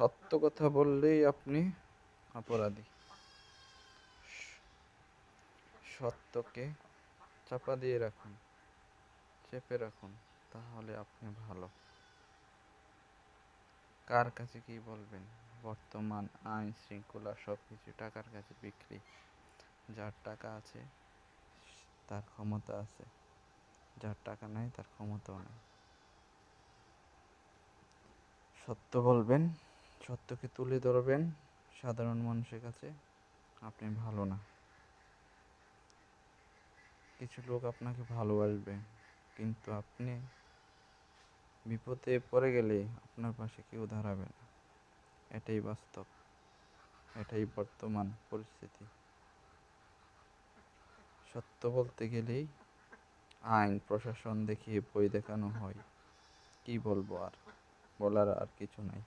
সত্য কথা বললেই আপনি অপরাধী। সত্যকে চাপা দিয়ে রাখুন, চেপে রাখুন, তাহলে আপনি ভালো। কার কাছে কি বলবেন? বর্তমান আইন শৃঙ্খলা সবকিছু টাকার কাছে বিক্রি। যার টাকা আছে তার ক্ষমতা আছে, যার টাকা নাই তার ক্ষমতাও নেই। সত্য বলবেন, সত্যকে তুলে ধরবেন সাধারণ মানুষের কাছে, আপনি ভালো না। কিছু লোক আপনাকে ভালোবাসবে, কিন্তু আপনি বিপদে পড়ে গেলে আপনার পাশে কেউ দাঁড়াবে না। এটাই বাস্তব, এটাই বর্তমান পরিস্থিতি। সত্য বলতে গেলেই আইন প্রশাসন দেখিয়ে ভয় দেখানো হয়। কি বলবো আর, বলার আর কিছু নাই।